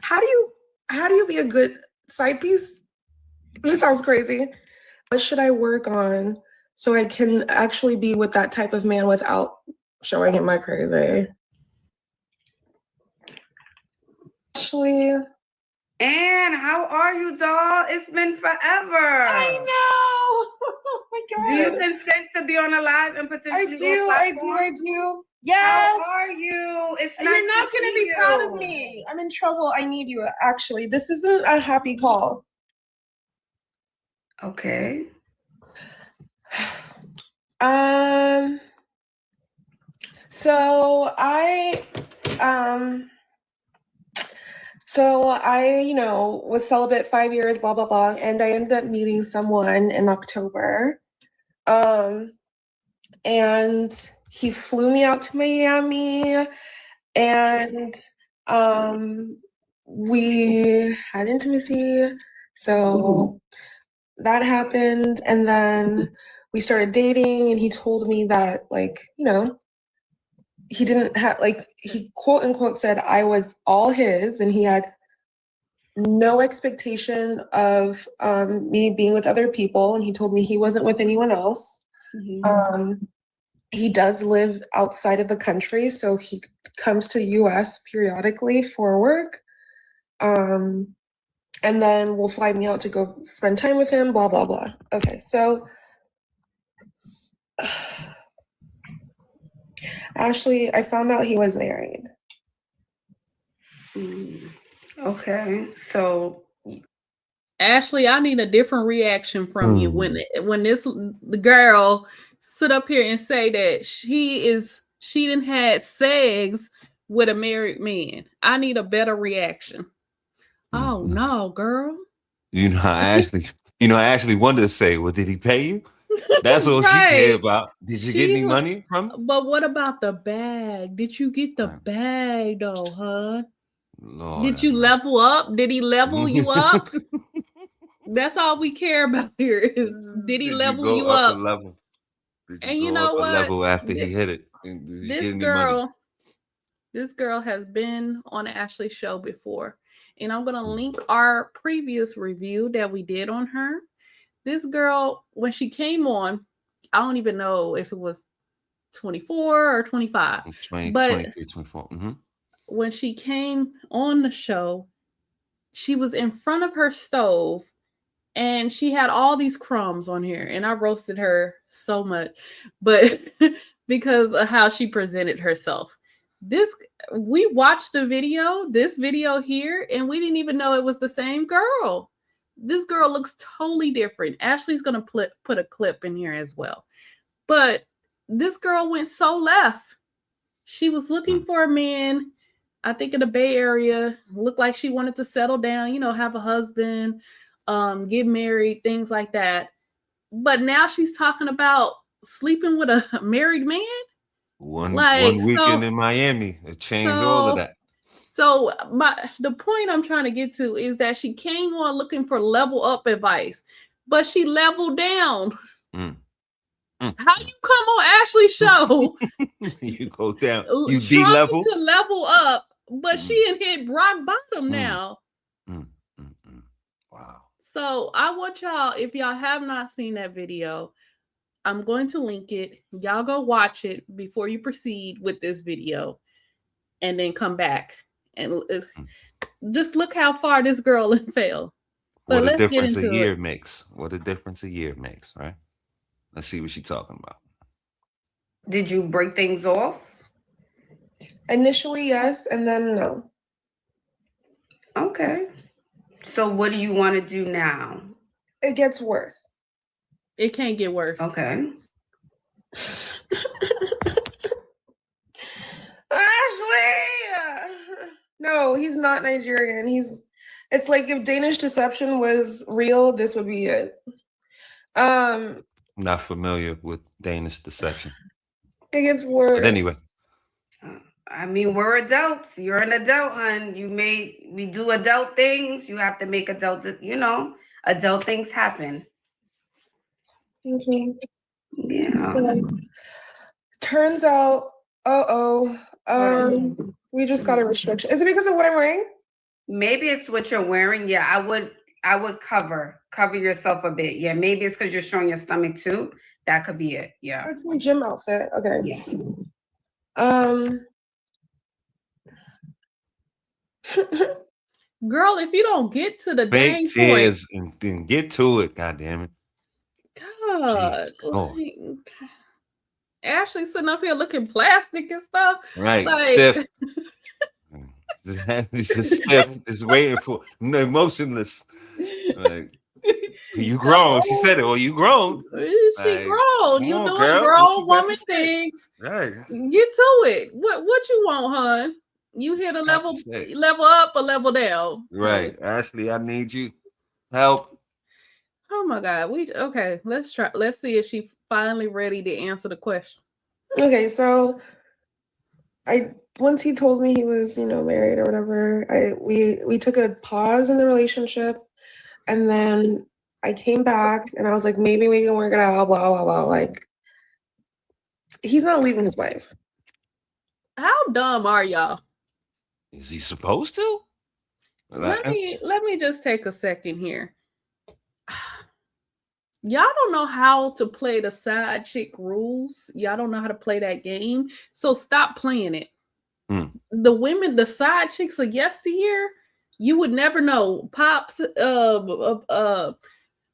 how do you be a good side piece? This sounds crazy. What should I work on so I can actually be with that type of man without showing him my crazy? Ashley. And how are you, doll? It's been forever. I know. Oh my God. Do you consent to be on a live and potentially I do. Yes. How are you? It's nice. You're not going to be proud of me. I'm in trouble. I need you, actually. This isn't a happy call. Okay. So I, was celibate 5 years, blah, blah, blah. And I ended up meeting someone in October. And he flew me out to Miami and we had intimacy. So that happened. And then we started dating and he told me that, he didn't have, he quote unquote said I was all his and he had no expectation of me being with other people. And he told me he wasn't with anyone else. Mm-hmm. He does live outside of the country, so he comes to the US periodically for work. And then will fly me out to go spend time with him, blah, blah, blah. Okay, so Ashley, I found out he was married. Okay, so Ashley, I need a different reaction from you when the girl sit up here and say that she didn't had sex with a married man. I need a better reaction. Oh no, girl. Ashley wanted to say, well, did he pay you? That's all right. She cared about. Did you get any money from him? But what about the bag? Did you get the bag though, huh? Lord, did you level up? Did he level you up? That's all we care about here is did he level you up? Level? And you know what? Level after he hit it. This girl has been on the Ashley show before. And I'm going to link our previous review that we did on her. This girl, when she came on, I don't even know if it was 24 or 25. 23, 24. Mm-hmm. When she came on the show, she was in front of her stove and she had all these crumbs on here. And I roasted her so much, but because of how she presented herself. We watched this video here, and we didn't even know it was the same girl. This girl looks totally different. Ashley's going to put a clip in here as well. But this girl went so left. She was looking for a man, I think in the Bay Area, looked like she wanted to settle down, have a husband, get married, things like that. But now she's talking about sleeping with a married man. One weekend in Miami, it changed all of that. So the point I'm trying to get to is that she came on looking for level up advice, but she leveled down. How you come on Ashley's show? You go down. You de-level to level up, but she ain't hit rock bottom now. Wow. So I want y'all, if y'all have not seen that video, I'm going to link it. Y'all go watch it before you proceed with this video, and then come back and just look how far this girl fell. But what a difference a year makes. What a difference a year makes, right? Let's see what she's talking about. Did you break things off? Initially, yes, and then no. Okay. So what do you want to do now? It gets worse. It can't get worse. Okay. Ashley! No, he's not Nigerian. It's like if Danish deception was real, this would be it. Not familiar with Danish deception. It gets worse. But anyway. I mean, we're adults. You're an adult, hon. We do adult things. You have to make adult things happen. Okay. Yeah. Turns out, we just got a restriction. Is it because of what I'm wearing? Maybe it's what you're wearing. Yeah, I would cover yourself a bit. Yeah, maybe it's because you're showing your stomach too. That could be it. Yeah. That's my gym outfit. Okay. Yeah. Girl, if you don't get to the Fake dang point, tears and then get to it. God damn it. God, Jesus Lord. like, Ashley sitting up here looking plastic and stuff. Right, Like, stiff. Just stiff, just waiting for emotionless. Like, you grown. She said it. Well, you grown. She Like, grown. You come on, doing girl. What grown you got woman to say? things. Right. Get to it. What you want, hon? You here to level up or level down? Right. Ashley, I need you. Help. Oh my God. Okay, let's try. Let's see if she finally ready to answer the question. Okay, so once he told me he was, married or whatever, we took a pause in the relationship, and then I came back and I was like, maybe we can work it out, blah, blah, blah. Like, he's not leaving his wife. How dumb are y'all? Is he supposed to? Let me just take a second here. Y'all don't know how to play the side chick rules. Y'all don't know how to play that game. So stop playing it. The women, the side chicks of yesteryear, you would never know. Pops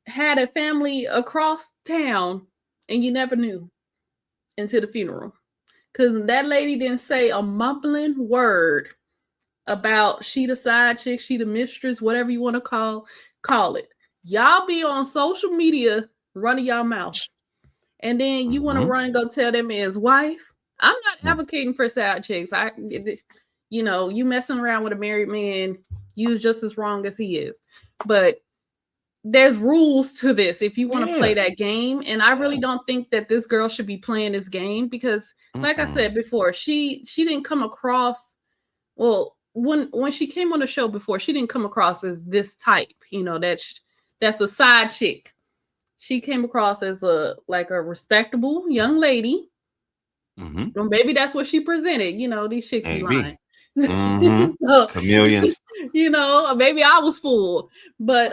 had a family across town and you never knew until the funeral. Because that lady didn't say a mumbling word about she the side chick, she the mistress, whatever you want to call it. Y'all be on social media running y'all mouth. And then you want to run and go tell that man's wife. I'm not advocating for side chicks. You messing around with a married man, you're just as wrong as he is. But there's rules to this if you want to play that game. And I really don't think that this girl should be playing this game because, like I said before, she didn't come across, well, when she came on the show before, she didn't come across as this type, that's a side chick. She came across as a respectable young lady. Or maybe that's what she presented. These chicks be lying. So, chameleons. Maybe I was fooled. But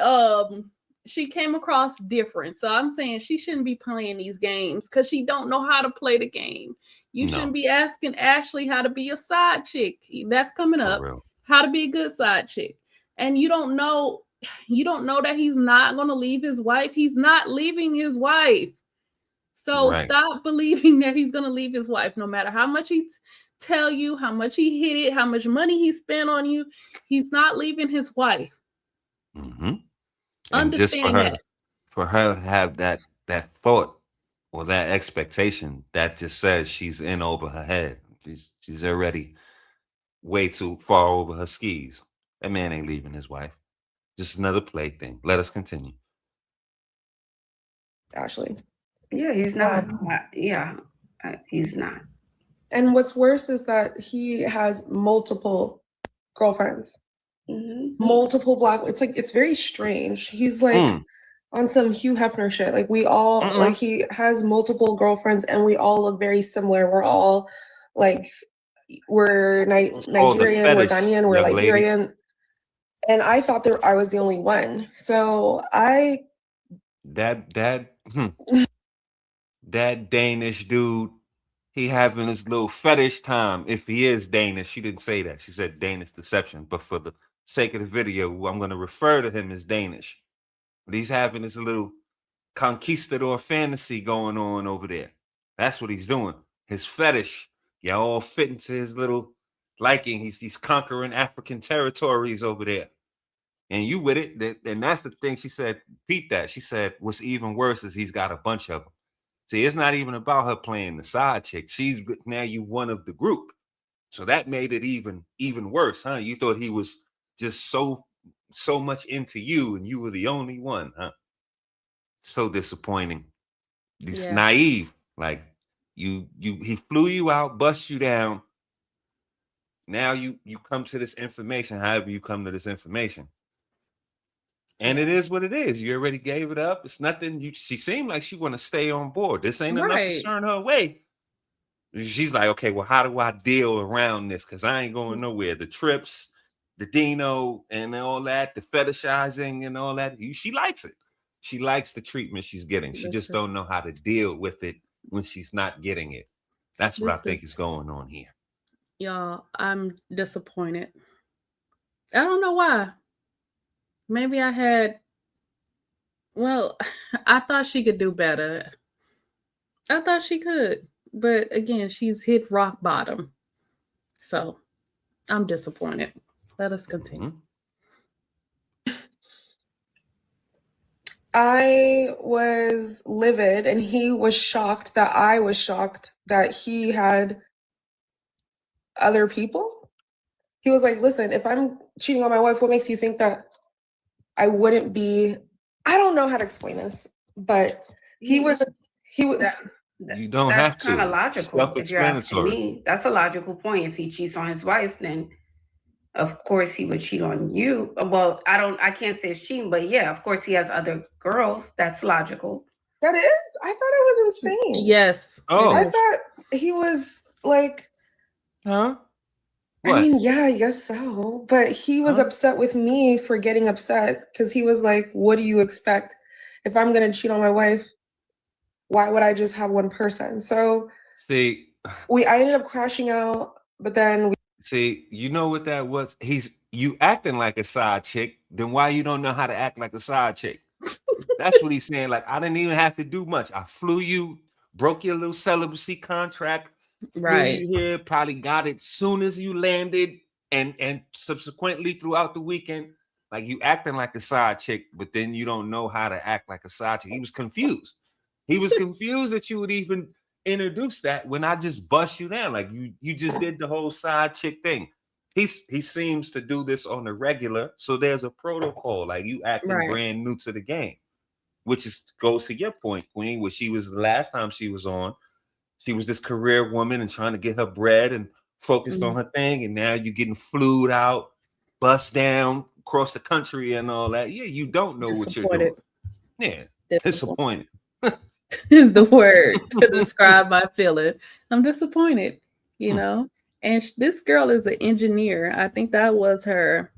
she came across different. So I'm saying she shouldn't be playing these games because she don't know how to play the game. You shouldn't be asking Ashley how to be a side chick. That's coming up. How to be a good side chick. And you don't know that he's not going to leave his wife. He's not leaving his wife. So stop believing that he's going to leave his wife. No matter how much he tell you, how much he hit it, how much money he spent on you, he's not leaving his wife. Understand that. For her to have that thought or that expectation, that just says she's in over her head. She's already way too far over her skis. That man ain't leaving his wife. Just another plaything. Let us continue. Ashley. Yeah, he's not. He's not. And what's worse is that he has multiple girlfriends. Multiple black. It's very strange. He's like on some Hugh Hefner shit. Like we all like he has multiple girlfriends and we all look very similar. We're all like we're Nigerian, we're Ghanaian, we're Liberian. Lady. And I thought that I was the only one. So that Danish dude, he having his little fetish time. If he is Danish, she didn't say that. She said Danish deception. But for the sake of the video, I'm going to refer to him as Danish. But he's having his little conquistador fantasy going on over there. That's what he's doing. His fetish. Y'all all fit into his little liking. He's conquering African territories over there. And you with it. And that's the thing. She said, peep that. She said, what's even worse is he's got a bunch of them. See, it's not even about her playing the side chick. She's now you one of the group. So that made it even worse, huh? You thought he was just so much into you and you were the only one, huh? So disappointing. He's naive. Like he flew you out, bust you down. Now you come to this information, however you come to this information. And it is what it is. You already gave it up. It's nothing. She seemed like she want to stay on board. This ain't enough to turn her away. She's like, okay, well, how do I deal around this? Because I ain't going nowhere. The trips, the Dino and all that, the fetishizing and all that. She likes it. She likes the treatment she's getting. She just don't know how to deal with it when she's not getting it. That's what I think is going on here. Y'all, I'm disappointed. I don't know why. Maybe I had, well, I thought she could do better. I thought she could. But again, she's hit rock bottom. So I'm disappointed. Let us continue. I was livid, and he was shocked that I was shocked that he had other people. He was like, listen, if I'm cheating on my wife, what makes you think that I wouldn't be? I don't know how to explain this, but he was. You don't have to. That's kind of logical. If you're asking Self-explanatory. me, that's a logical point. If he cheats on his wife, then of course he would cheat on you. Well, I can't say it's cheating, but yeah, of course he has other girls. That's logical. That is? I thought it was insane. Yes. Oh. I thought he was like, huh? What? I mean, yeah, I guess so. But he was upset with me for getting upset because he was like, what do you expect? If I'm going to cheat on my wife, why would I just have one person? So see, I ended up crashing out, but then see, you know what that was? You acting like a side chick, then why you don't know how to act like a side chick? That's what he's saying. Like, I didn't even have to do much. I flew you, broke your little celibacy contract, right flew you here, probably got it soon as you landed, and subsequently throughout the weekend. Like, you acting like a side chick, but then you don't know how to act like a side chick. He was confused. He was confused that you would even introduce that when I just bust you down. Like, you just did the whole side chick thing. He seems to do this on the regular, so there's a protocol. Like, you acting brand new to the game, which goes to your point, Queen, where she was the last time she was on. She was this career woman and trying to get her bread and focused on her thing, and now you're getting flued out, bust down across the country and all that. Yeah, you don't know what you're doing. Yeah, disappointed. Is the word to describe my feeling. I'm disappointed, you know. And this girl is an engineer. I think that was her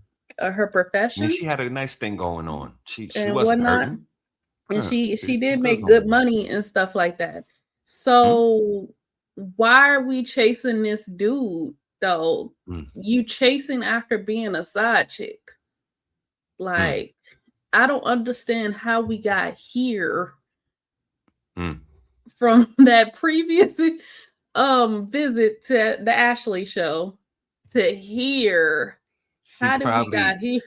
profession. And she had a nice thing going on. She wasn't hurting. And she did make good money and stuff like that. So why are we chasing this dude though? You chasing after being a side chick. Like, I don't understand how we got here from that previous visit to the Ashley show to here. How did we got here?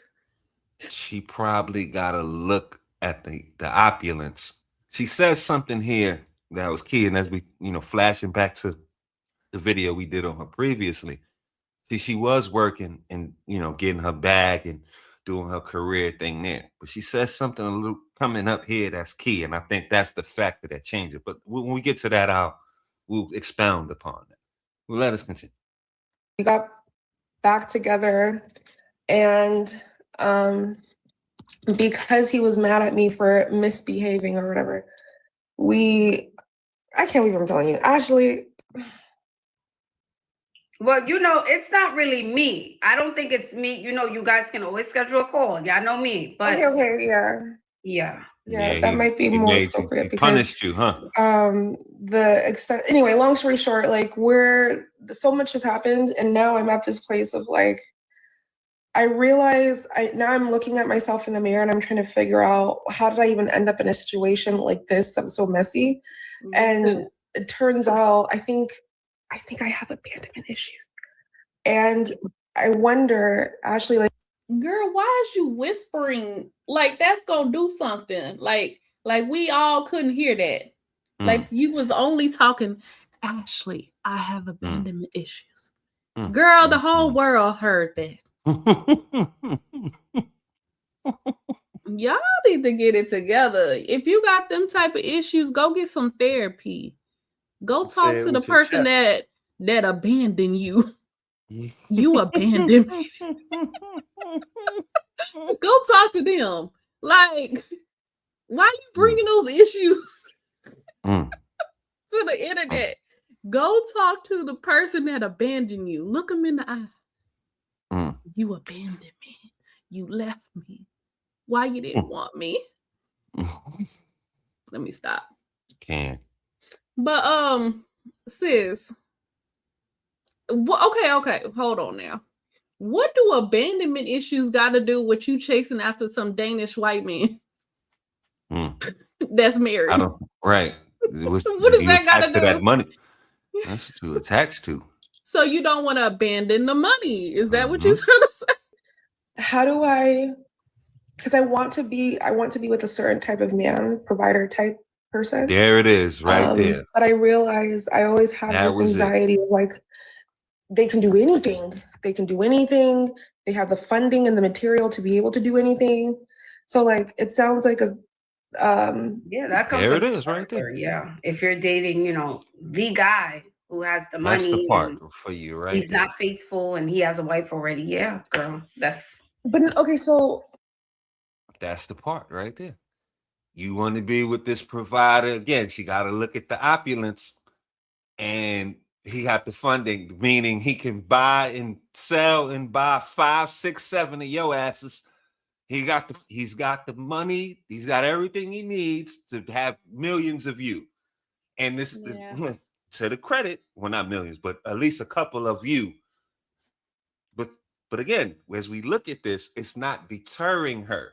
She probably got a look at the opulence. She says something here that was key, and as we flashing back to the video we did on her previously. See, she was working and getting her bag and doing her career thing there, but she says something a little coming up here that's key, and I think that's the factor that changes. But when we get to that, we'll expound upon that. Well, let us continue. We got back together, and because he was mad at me for misbehaving or whatever, I can't believe I'm telling you, Ashley. Well, it's not really me. I don't think it's me. You guys can always schedule a call. Y'all know me. But okay, yeah. Yeah, that might be more appropriate because punished you, huh? The extent. Anyway, long story short, like so much has happened, and now I'm at this place of like, I realize now I'm looking at myself in the mirror and I'm trying to figure out how did I even end up in a situation like this that was so messy, and it turns out I think I have abandonment issues, and I wonder, Ashley, like. Girl, why is you whispering? Like, that's gonna do something. Like we all couldn't hear that. Like, you was only talking, Ashley, I have abandonment issues. Girl, the whole world heard that. Y'all need to get it together. If you got them type of issues, go get some therapy. Go talk to the person that abandoned you. You abandoned me. Go talk to them. Like, why you bringing those issues to the internet? Go talk to the person that abandoned you. Look them in the eye. You abandoned me. You left me. Why you didn't want me? Let me stop. Can't. But sis, okay, hold on now. What do abandonment issues got to do with you chasing after some Danish white man that's married? I don't. Right. What does you that got to attached to do? that money? That's what you attached to. So you don't want to abandon the money? Is that what you're trying to say? How do I? Because I want to be with a certain type of man, provider type person. There it is, right there. But I realize I always have That this was anxiety of like, they can do anything. They can do anything. They have the funding and the material to be able to do anything. So like, it sounds like a Yeah, that comes. There with it is, right there. Yeah, if you're dating, the guy who has the money, That's the part and for you, right? he's not faithful and he has a wife already. Yeah, girl, that's. But okay, so That's the part right there. You want to be with this provider again. She got to look at the opulence, and he got the funding, meaning he can buy and sell and buy 5, 6, 7 of your asses. He's got the money. He's got everything he needs to have millions of you. And this is to the credit, well, not millions, but at least a couple of you. But again, as we look at this, it's not deterring her.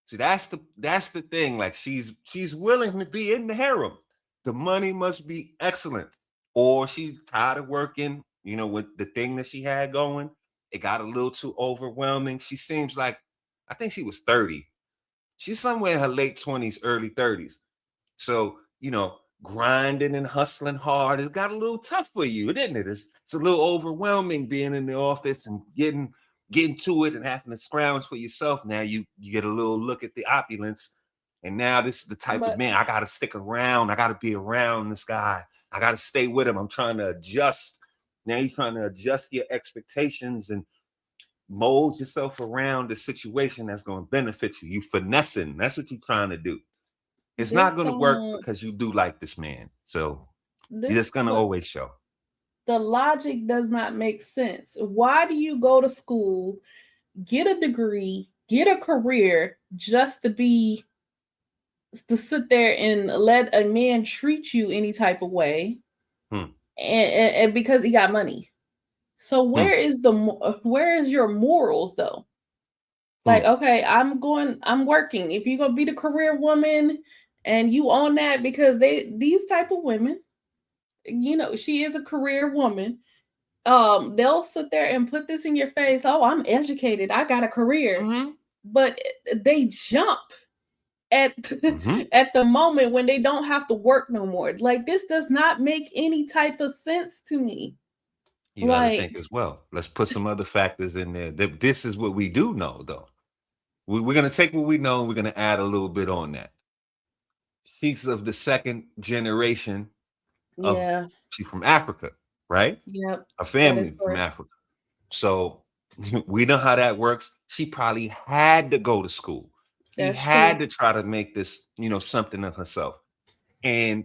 See, that's the thing. Like she's willing to be in the harem. The money must be excellent, or she's tired of working. With the thing that she had going, it got a little too overwhelming. She seems like, I think she was 30. She's somewhere in her late 20s, early 30s. So grinding and hustling hard, it got a little tough for you, didn't it? It's a little overwhelming being in the office and getting to it and having to scrounge for yourself. Now you get a little look at the opulence, and now this is the type of man, I gotta stick around. I gotta be around this guy. I gotta stay with him. I'm trying to adjust. Now you're trying to adjust your expectations and mold yourself around the situation that's going to benefit you. You finessing. That's what you're trying to do. It's not going to work because you do like this man. So it's going to always show. The logic does not make sense. Why do you go to school, get a degree, get a career just to sit there and let a man treat you any type of way, and because he got money? So where is your morals though? Like, okay, I'm working. If you're gonna be the career woman and you own that, because these type of women, she is a career woman. They'll sit there and put this in your face. Oh, I'm educated. I got a career. But they jump at the moment when they don't have to work no more. Like, this does not make any type of sense to me. You got to think as well. Let's put some other factors in there. This is what we do know, though. We're going to take what we know and we're going to add a little bit on that. She's of the second generation. She's from Africa, right? Yep. A family from Africa. So we know how that works. She probably had to go to school. She had to try to make this, something of herself. And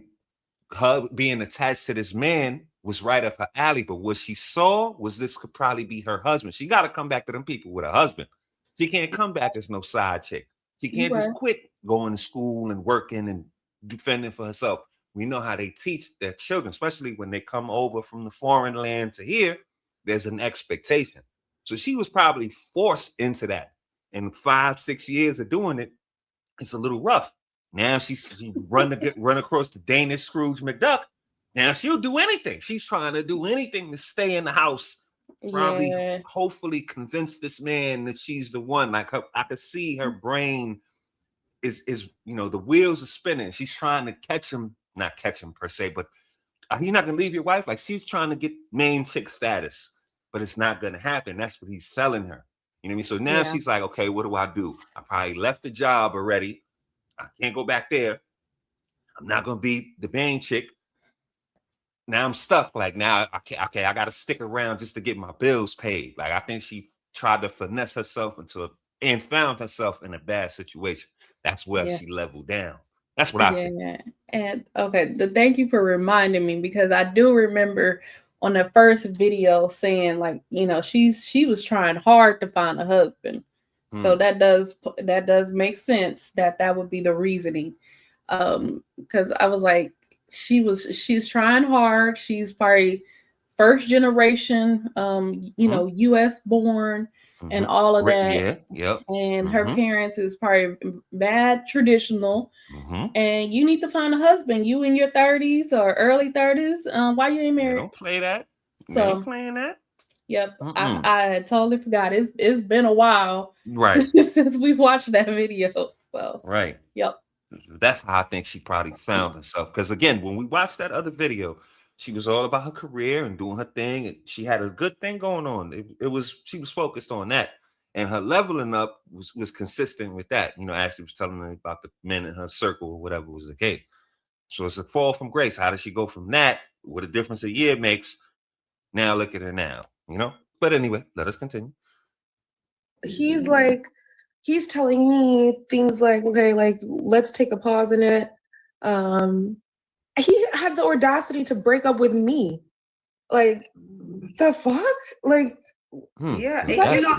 her being attached to this man was right up her alley. But what she saw was this could probably be her husband. She got to come back to them people with a husband. She can't come back as no side chick. She can't just quit going to school and working and defending for herself. We know how they teach their children, especially when they come over from the foreign land to here. There's an expectation. So she was probably forced into that. And 5, 6 years of doing it, it's a little rough. Now she run across the Danish Scrooge McDuck. Now she'll do anything. She's trying to do anything to stay in the house. Probably, hopefully convince this man that she's the one. Like I could see her brain is the wheels are spinning. She's trying to not catch him per se, but you're not gonna leave your wife. Like, she's trying to get main chick status, but it's not gonna happen. That's what he's selling her. You know what I mean? So now she's like, okay, what do? I probably left the job already. I can't go back there. I'm not gonna be the main chick. Now I'm stuck. Like, now I gotta stick around just to get my bills paid. Like, I think she tried to finesse herself and found herself in a bad situation. That's where she leveled down. That's what I think. And okay, thank you for reminding me, because I do remember on the first video saying like, you know, she was trying hard to find a husband. So that does make sense that would be the reasoning. Because I was like, she's trying hard. She's probably first generation, you know, US born and all of that. Yeah, yep. And her parents is probably bad traditional. And you need to find a husband. You in your 30s or early 30s. Why you ain't married? Don't play that. So ain't playing that. Yep, I totally forgot. It's been a while, right, since we watched that video. So right. Yep. That's how I think she probably found herself. Because again, when we watched that other video, she was all about her career and doing her thing, and she had a good thing going on. She was focused on that, and her leveling up was consistent with that. You know, Ashley was telling me about the men in her circle or whatever was the case. So it's a fall from grace. How does she go from that? What a difference a year makes. Now look at her now. You know. But anyway, let us continue. He's telling me things like, okay, like, let's take a pause in it. He had the audacity to break up with me. Like, the fuck? Like, yeah, you know,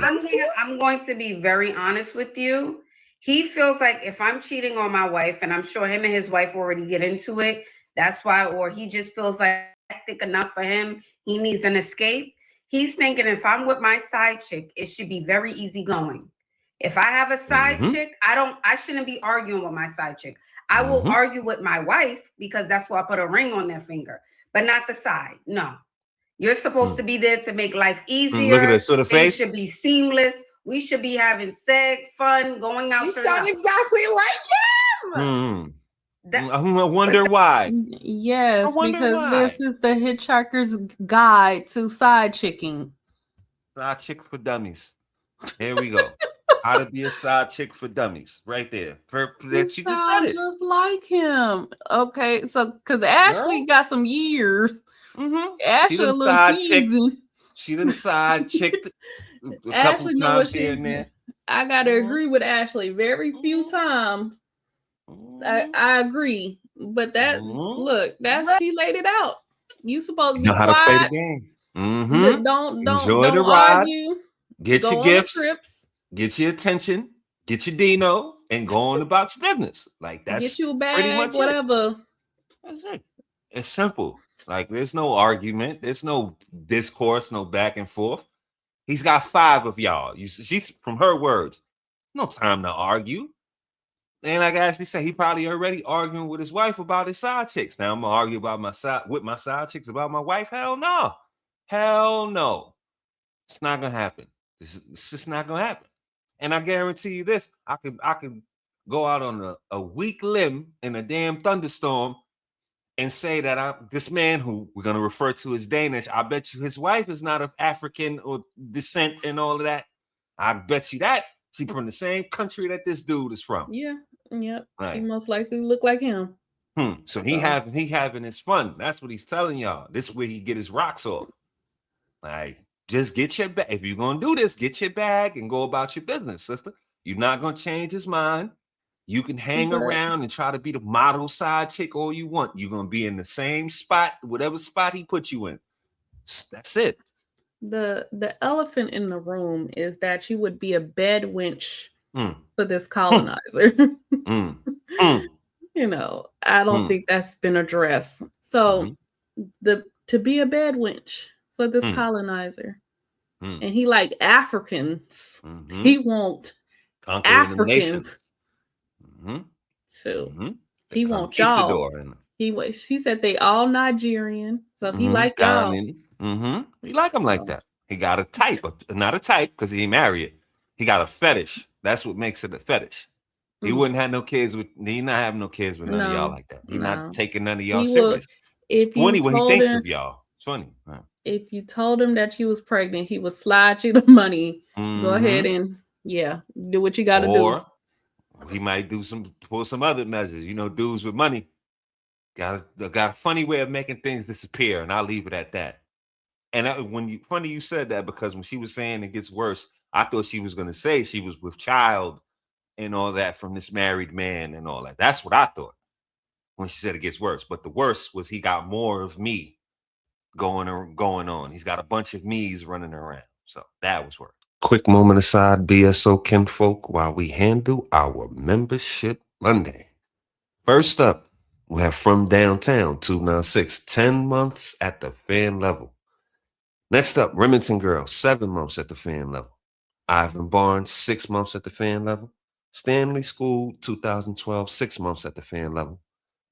I'm going to be very honest with you. He feels like if I'm cheating on my wife, and I'm sure him and his wife already get into it, that's why, or he just feels like thick enough for him, he needs an escape. He's thinking if I'm with my side chick, it should be very easy going. If I have a side chick, I shouldn't be arguing with my side chick. I will argue with my wife because that's why I put a ring on their finger, but not the side. No, you're supposed to be there to make life easier. Look at that sort of face. It should be seamless. We should be having sex, fun, going out. You sound exactly like him. I wonder why. Yes, because this is the Hitchhiker's Guide to Side Chicking. Side chick for dummies. Here we go. How to be a side chick for dummies. Right there. She just said it. Just like him. Okay, so because Ashley got some years. Ashley a little seasoned. She done side chicked a Ashley couple times here and there. I gotta agree with Ashley. Very few times. I agree, but that look, she laid it out. You supposed to be how quiet. To play the game. Don't Enjoy the argue. Get go your on gifts. Trips. Get your attention. Get your Dino and go on about your business. Like that's get you a bag, pretty much whatever. It. That's it. It's simple. Like there's no argument. There's no discourse. No back and forth. He's got 5 of y'all. She's from her words. No time to argue. And like Ashley said, he probably already arguing with his wife about his side chicks. Now I'm gonna argue about my side chicks about my wife. Hell no. It's not gonna happen. It's just not gonna happen. And I guarantee you this: I could go out on a weak limb in a damn thunderstorm and say that this man who we're gonna refer to as Danish, I bet you his wife is not of African or descent and all of that. I bet you that she's from the same country that this dude is from. Yeah. Yep. Right. She most likely look like him. So he having his fun. That's what he's telling y'all. This is where he get his rocks off. Like, just get your bag. If you're gonna do this, get your bag and go about your business, sister. You're not gonna change his mind. You can hang around and try to be the model side chick all you want. You're gonna be in the same spot, whatever spot he put you in. That's it. The elephant in the room is that you would be a bed wench for this colonizer. You know, I don't think that's been addressed. So to be a bed wench for this colonizer, and he like Africans, he won't Africans. So he won't y'all. She said they all Nigerian, so he like y'all. He like him like that. He got a type, not a type because he married. He got a fetish. That's what makes it a fetish. He wouldn't have no kids with. He not having no kids with none of y'all like that. He's not taking none of y'all serious. It's funny what he thinks of y'all. It's funny. Right. If you told him that you was pregnant, he would slide you the money. Go ahead and do what you got to do. Or he might pull some other measures. You know, dudes with money got a funny way of making things disappear, and I'll leave it at that. And funny you said that, because when she was saying it gets worse, I thought she was going to say she was with child and all that from this married man and all that. That's what I thought when she said it gets worse. But the worst was he got more of me going on. He's got a bunch of me's running around. So that was work. Quick moment aside, BSO kinfolk, while we handle our membership Monday. First up, we have From Downtown 296, 10 months at the fan level. Next up, Remington Girl, 7 months at the fan level. Ivan Barnes, 6 months at the fan level. Stanley School 2012, 6 months at the fan level.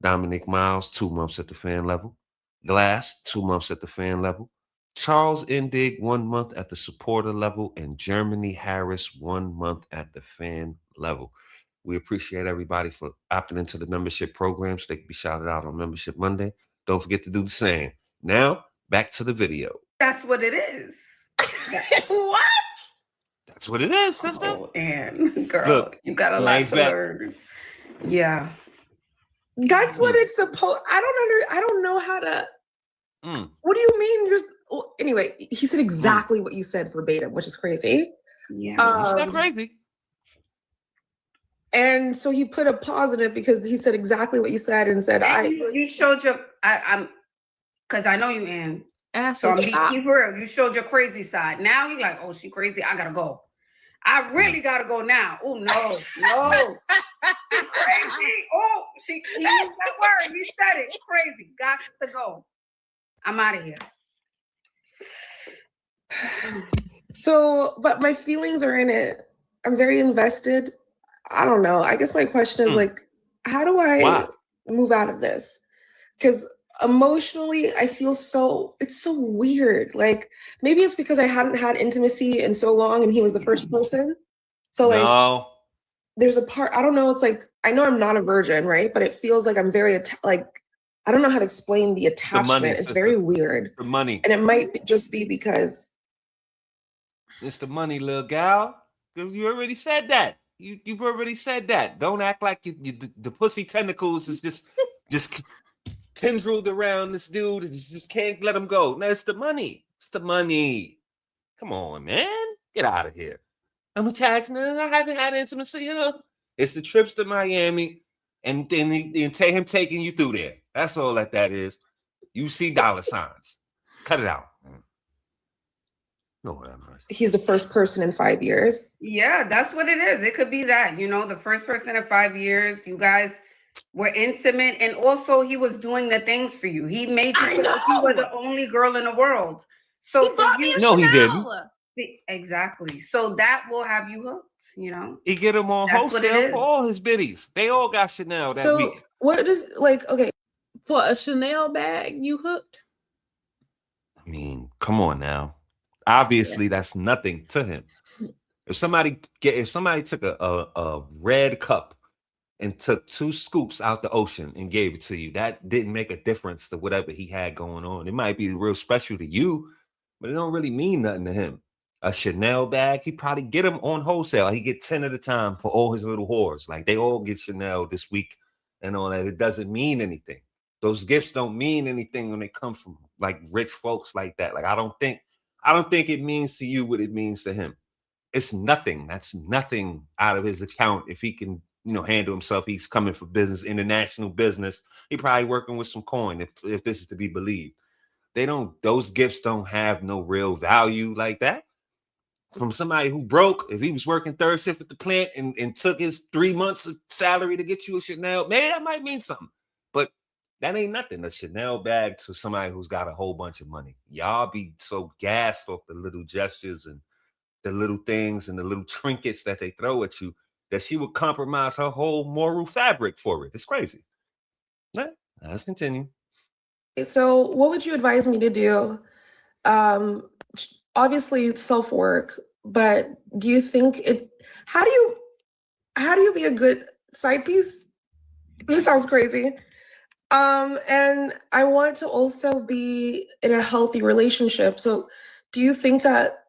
Dominic Miles, 2 months at the fan level. Glass, 2 months at the fan level. Charles Indig, 1 month at the supporter level. And Germany Harris, 1 month at the fan level. We appreciate everybody for opting into the membership program so they can be shouted out on Membership Monday. Don't forget to do the same. Now, back to the video. That's what it is. What? That's what it is, sister. Oh, and girl, Look, you got a you lot ain't to vet. learn. Yeah. That's what it's supposed. I don't know how to. What do you mean? Well, anyway, he said exactly what you said verbatim, which is crazy. Yeah. It's not crazy. And so he put a pause in it because he said exactly what you said and said, You showed your, I'm, because I know you, Ann. So Ashley, I'm being real. You showed your crazy side. Now he's like, oh, she crazy. I gotta go. I really gotta go now. Oh no. She crazy. Oh, he used that word. He said it. Crazy. Got to go. I'm out of here. So, but my feelings are in it. I'm very invested. I don't know. I guess my question is like, how do I move out of this? Because emotionally, I feel it's so weird. Like, maybe it's because I hadn't had intimacy in so long and he was the first person. So like, there's a part, I don't know. It's like, I know I'm not a virgin, right? But it feels like I'm very, I don't know how to explain the attachment. It's very weird. The money. And it might just be because. It's the money, little gal. You already said that. You've already said that. Don't act like the pussy tentacles is just tendrilled around this dude. And just can't let him go. No, it's the money. It's the money. Come on, man. Get out of here. I'm attached. I haven't had intimacy. It's the trips to Miami and then him taking you through there. That's all that is. You see dollar signs. Cut it out. No, whatever. He's the first person in 5 years. Yeah, that's what it is. It could be that, the first person in 5 years, you guys were intimate, and also he was doing the things for you. He made you feel like you were the only girl in the world. So he bought me a no, Chanel. He didn't. Exactly. So that will have you hooked, He get them on wholesale for all his biddies. They all got Chanel that week. So what is okay. For a Chanel bag, you hooked? I mean, come on now. Obviously, that's nothing to him. If somebody took a red cup and took 2 scoops out the ocean and gave it to you, that didn't make a difference to whatever he had going on. It might be real special to you, but it don't really mean nothing to him. A Chanel bag, he probably get them on wholesale. He get 10 at a time for all his little whores. Like, they all get Chanel this week and all that. It doesn't mean anything. Those gifts don't mean anything when they come from like rich folks like that. Like, I don't think it means to you what it means to him. It's nothing. That's nothing out of his account. If he can, handle himself, he's coming for business, international business. He probably working with some coin if this is to be believed. Those gifts don't have no real value like that. From somebody who broke, if he was working third shift at the plant and took his 3 months of salary to get you a Chanel, maybe that might mean something. But that ain't nothing. A Chanel bag to somebody who's got a whole bunch of money. Y'all be so gassed off the little gestures and the little things and the little trinkets that they throw at you that she would compromise her whole moral fabric for it. It's crazy. Right, let's continue. So what would you advise me to do? Obviously it's self-work, but do you think how do you be a good side piece? This sounds crazy. And I want to also be in a healthy relationship. So do you think that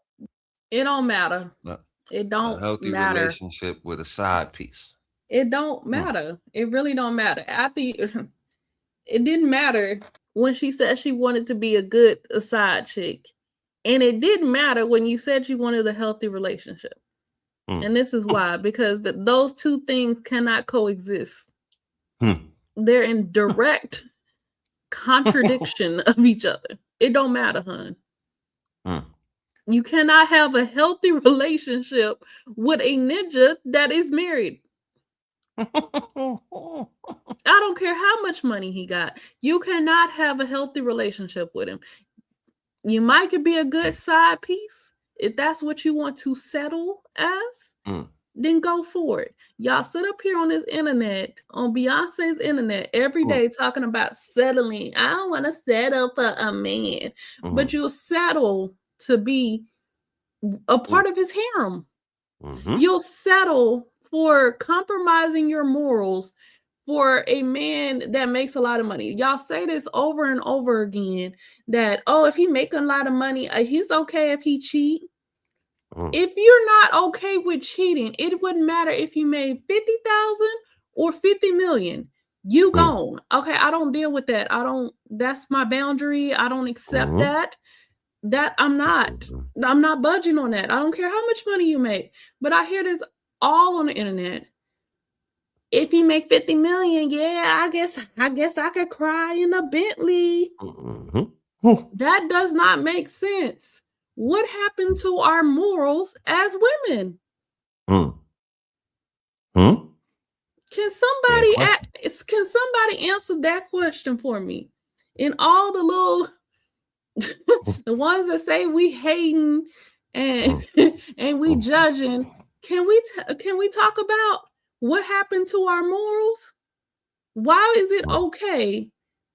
it don't matter? No. It don't a healthy matter. Relationship with a side piece. It don't matter. It really don't matter. It didn't matter when she said she wanted to be a side chick. And it didn't matter when you said you wanted a healthy relationship. And this is why, because those two things cannot coexist. They're in direct contradiction of each other. it don't matter, hun. Mm. You cannot have a healthy relationship with a ninja that is married. I don't care how much money he got. You cannot have a healthy relationship with him. You might could be a good side piece. If that's what you want to settle as, then go for it. Y'all sit up here on this internet, on Beyonce's internet, every day talking about settling. I don't want to settle for a man. But you'll settle to be a part of his harem. You'll settle for compromising your morals for a man that makes a lot of money. Y'all say this over and over again that, oh, if he make a lot of money, he's okay if he cheat. If you're not okay with cheating, it wouldn't matter if you made 50,000 or 50 million. You gone. Okay, I don't deal with that. That's my boundary. I don't accept that. That I'm not budging on that. I don't care how much money you make. But I hear this all on the internet. If you make 50 million, yeah, I guess I could cry in a Bentley. That does not make sense. What happened to our morals as women? Can somebody answer that question for me? In all the little the ones that say we hating and we judging, can we talk about what happened to our morals? Why is it okay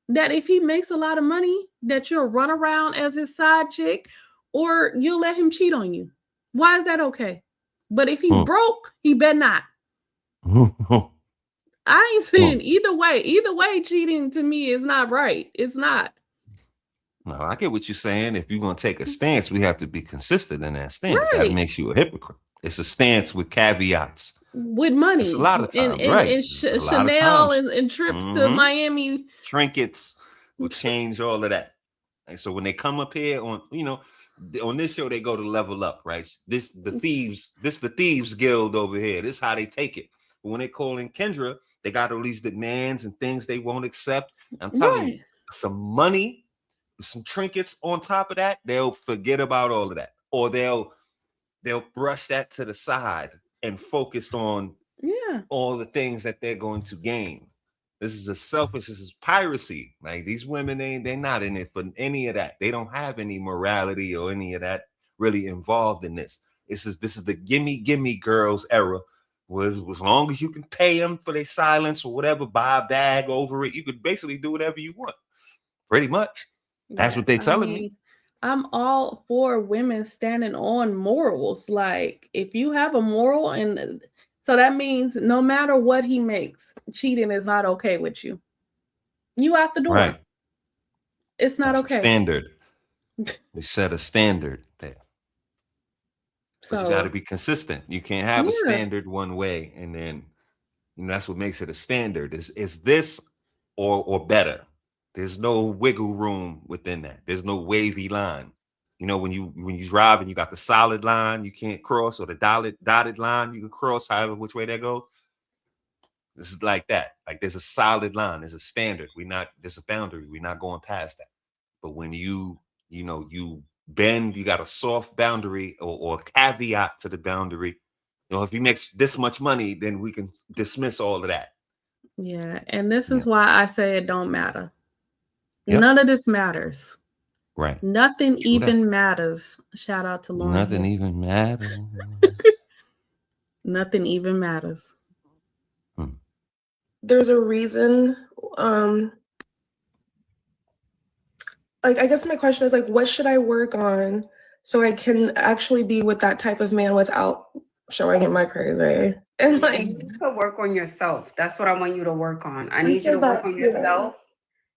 that if he makes a lot of money that you'll run around as his side chick or you'll let him cheat on you? Why is that okay? But if he's broke, he better not. I ain't saying either way. Either way, cheating to me is not right. It's not. No, I get what you're saying. If you're going to take a stance, we have to be consistent in that stance. Right. That makes you a hypocrite. It's a stance with caveats. With money. It's a lot of times, and Chanel and trips to Miami. Trinkets will change all of that. And so when they come up here on, on this show, they go to level up, right? This the thieves guild over here. This is how they take it. But when they call in Kendra, they got all these demands and things they won't accept. I'm telling you, some money, some trinkets on top of that, they'll forget about all of that. Or they'll brush that to the side and focus on all the things that they're going to gain. This is piracy. Like these women, they're not in it for any of that. They don't have any morality or any of that really involved in this. This is the gimme girls era. Was as long as you can pay them for their silence or whatever, buy a bag over it, you could basically do whatever you want. Pretty much. That's what they're telling me. I'm all for women standing on morals. Like if you have a moral, and so that means no matter what he makes, cheating is not okay with you. You out the door. Right. It's not okay. Standard. We set a standard there. But you got to be consistent. You can't have a standard one way, and then that's what makes it a standard. Is this or better? There's no wiggle room within that. There's no wavy line. When you drive and you got the solid line you can't cross, or the dotted line you can cross, however which way that goes. This is like that. Like there's a solid line. There's a standard. There's a boundary. We're not going past that. But when you bend, you got a soft boundary or caveat to the boundary. If he makes this much money, then we can dismiss all of that. Yeah, and this is why I say it don't matter. Yep. None of this matters. Right. Nothing even matters. Shout out to Lauren. Nothing even matters. Nothing even matters. There's a reason. I guess my question is what should I work on so I can actually be with that type of man without showing him my crazy? And you need to work on yourself. That's what I want you to work on. I need you to work on yourself.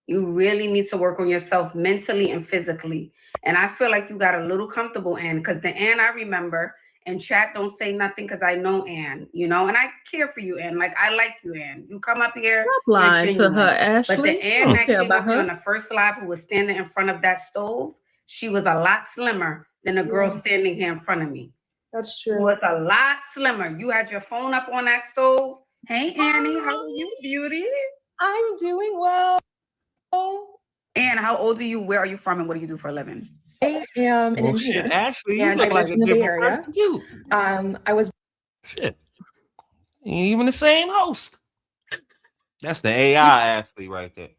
You really need to work on yourself mentally and physically. And I feel like you got a little comfortable, Ann, because the Ann I remember, and chat don't say nothing because I know Ann, and I care for you, Ann. Like I like you, Ann. You come up here. Stop lying to her, Ashley. But the Ann that came up here on the first live who was standing in front of that stove, she was a lot slimmer than the girl standing here in front of me. That's true. She was a lot slimmer. You had your phone up on that stove. Hey, Annie, how are you, beauty? I'm doing well. And how old are you? Where are you from? And what do you do for a living? I am an Well, shit, engineer. Ashley, you and look I like live a in the Bay different Area. person too. I was Shit, ain't even the same host. That's the AI Ashley right there.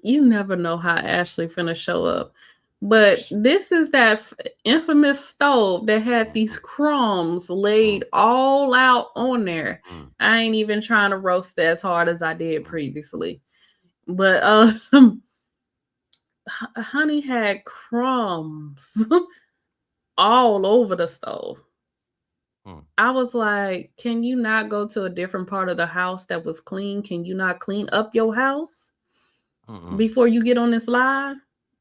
You never know how Ashley finna show up. But this is that infamous stove that had these crumbs laid all out on there. I ain't even trying to roast it as hard as I did previously. But honey had crumbs all over the stove. I was like, can you not go to a different part of the house that was clean? Can you not clean up your house before you get on this live?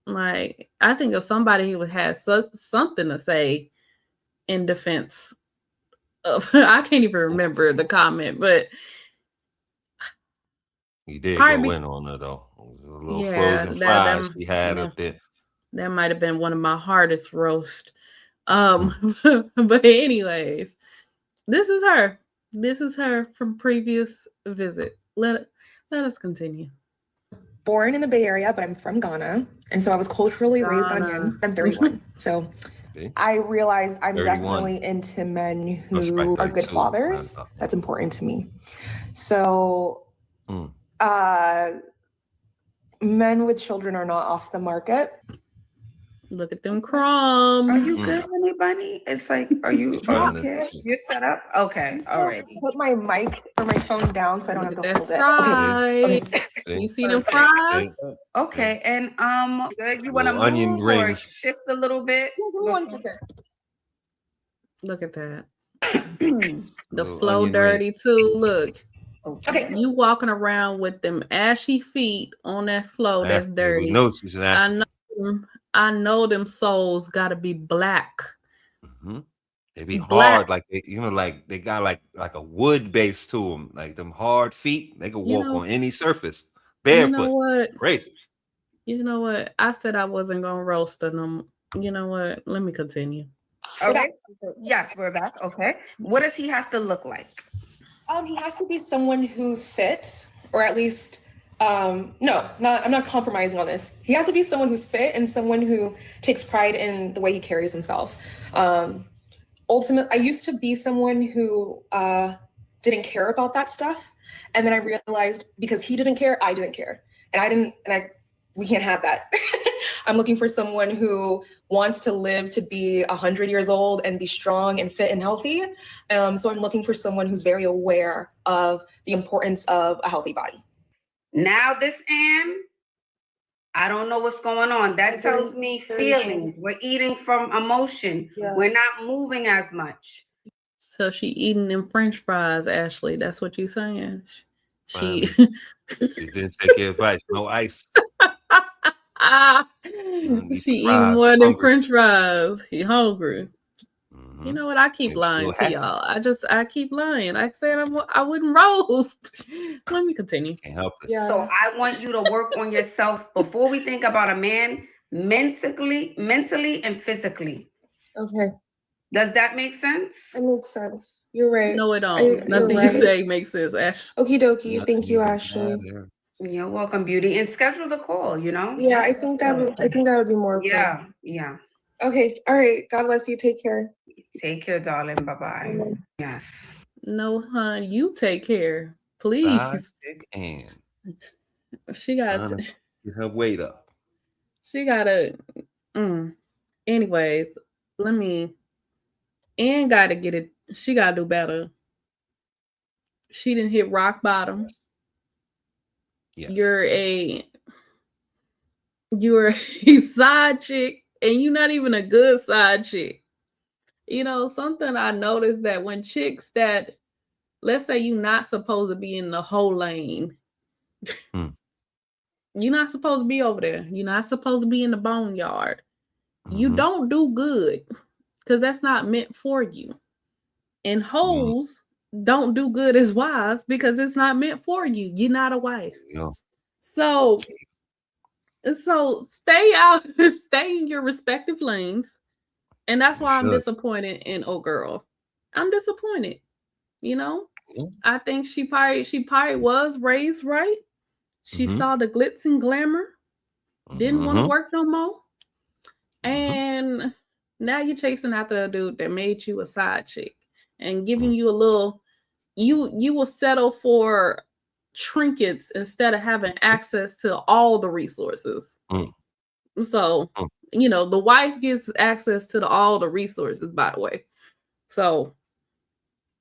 Like, I think if somebody would have something to say in defense of, I can't even remember the comment, but you did go in on her though. A little frozen fries she had up there. That might have been one of my hardest roast. But anyways, this is her. This is her from previous visit. Let us continue. born in the Bay Area, but I'm from Ghana. And so I was culturally raised on him. I'm 31. So I realized I'm 31. definitely into men who Respect are good 32. fathers. That's important to me. So men with children are not off the market. Look at them crumbs. Are you good, honey bunny? It's like, are you okay? You're set up? Okay, all right. Put my mic or my phone down so I don't have to hold it. Okay. You see them fries? Okay, and you want to onion move or rings. shift a little bit? Look at that. The flow dirty too. Look. Okay. You walking around with them ashy feet on that flow that's dirty. I know them souls gotta be black. They be hard, like they, like they got like a wood base to them, like them hard feet. They can walk on any surface barefoot. You know what? Crazy. You know what? I said I wasn't gonna roast them. You know what? Let me continue. Okay. Yes, we're back. Okay. What does he have to look like? He has to be someone who's fit, or at least I'm not compromising on this. He has to be someone who's fit and someone who takes pride in the way he carries himself. Ultimately, I used to be someone who didn't care about that stuff. And then I realized because he didn't care, I didn't care. We can't have that. I'm looking for someone who wants to live to be 100 years old and be strong and fit and healthy. So I'm looking for someone who's very aware of the importance of a healthy body. Now this I don't know what's going on. That tells me feelings. We're eating from emotion. Yeah. We're not moving as much. So she eating them French fries, Ashley. That's what you're saying. She didn't take your advice. No ice. She eating more than French fries. She hungry. You know what? I keep lying to y'all. I keep lying. I said I wouldn't roast. Let me continue. Can't help it. Yeah. So I want you to work on yourself before we think about a man, mentally and physically. Okay. Does that make sense? It makes sense. You're right. No, it don't. Nothing you say makes sense, Ash. Okie dokie. Thank you, Ashley. You're welcome, beauty. And schedule the call, Yeah, I think that would be more. Yeah. Okay. All right. God bless you. Take care. Take care, darling. Bye-bye. Yes. No, hon, you take care. Please. She got to get her weight up. She gotta anyways, Ann gotta get it. She gotta do better. She didn't hit rock bottom. Yes. You're a side chick, and you're not even a good side chick. Something I noticed that when chicks that, let's say you're not supposed to be in the whole lane. You're not supposed to be over there. You're not supposed to be in the boneyard. You don't do good because that's not meant for you. And hoes don't do good as wives because it's not meant for you. You're not a wife. Yeah. So stay out, stay in your respective lanes. And that's why I'm disappointed in Oh Girl. I'm disappointed. I think she probably was raised right. She saw the glitz and glamour didn't want to work no more. Mhm. And now you're chasing after a dude that made you a side chick and giving you a little, you will settle for trinkets instead of having access to all the resources. Mm. So, the wife gets access to all the resources, by the way. So,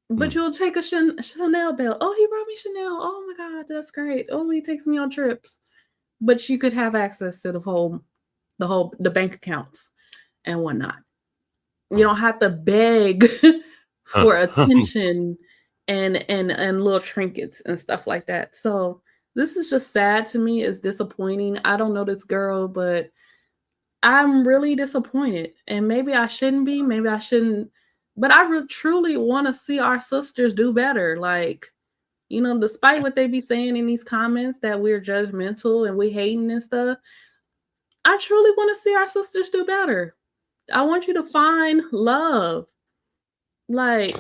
but you'll take a Chanel belt. Oh, he brought me Chanel. Oh my God, that's great. Oh, he takes me on trips. But you could have access to the bank accounts and whatnot. You don't have to beg for attention and little trinkets and stuff like that. So this is just sad to me. It's disappointing. I don't know this girl, but I'm really disappointed. And maybe I shouldn't be. Maybe I shouldn't. But I truly want to see our sisters do better. Like, despite what they be saying in these comments that we're judgmental and we hating and stuff, I truly want to see our sisters do better. I want you to find love, like,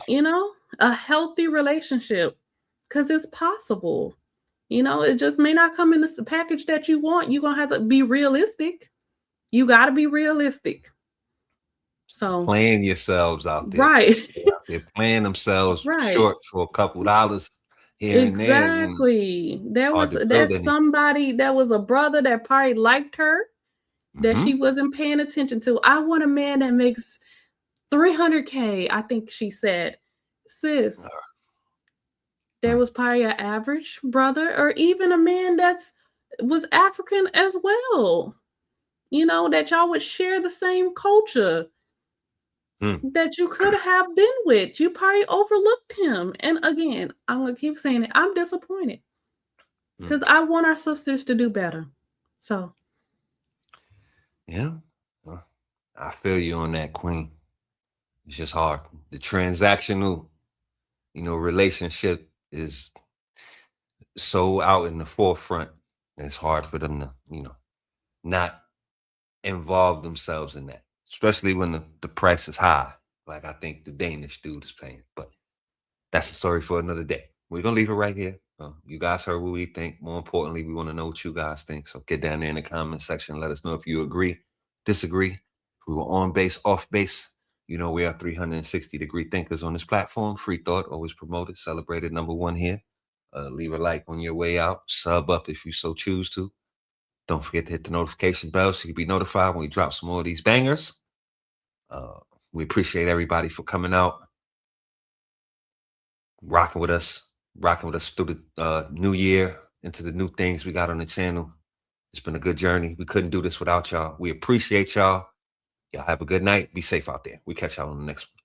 a healthy relationship, because it's possible. It just may not come in the package that you want. You're going to have to be realistic. You got to be realistic. So Playing yourselves out there. Right. They're playing themselves Right. short for a couple dollars here and there. Exactly. There's any. somebody, there was a brother that probably liked her that she wasn't paying attention to. I want a man that makes $300K, I think she said. Sis, there was probably an average brother or even a man was African as well. That y'all would share the same culture that you could have been with. You probably overlooked him. And again, I'm going to keep saying it. I'm disappointed because I want our sisters to do better. So. Yeah. Well, I feel you on that, Queen. It's just hard. The transactional, relationship is so out in the forefront. It's hard for them to, not involve themselves in that, especially when the price is high. Like I think the Danish dude is paying. But that's a story for another day. We're going to leave it right here. You guys heard what we think. More importantly, we want to know what you guys think. So get down there in the comment section. Let us know if you agree, disagree. If we were on base, off base. We are 360-degree thinkers on this platform. Free thought, always promoted, celebrated, #1 here. Leave a like on your way out. Sub up if you so choose to. Don't forget to hit the notification bell so you can be notified when we drop some more of these bangers. We appreciate everybody for coming out, rocking with us through the new year, into the new things we got on the channel. It's been a good journey. We couldn't do this without y'all. We appreciate y'all. Y'all have a good night. Be safe out there. We catch y'all on the next one.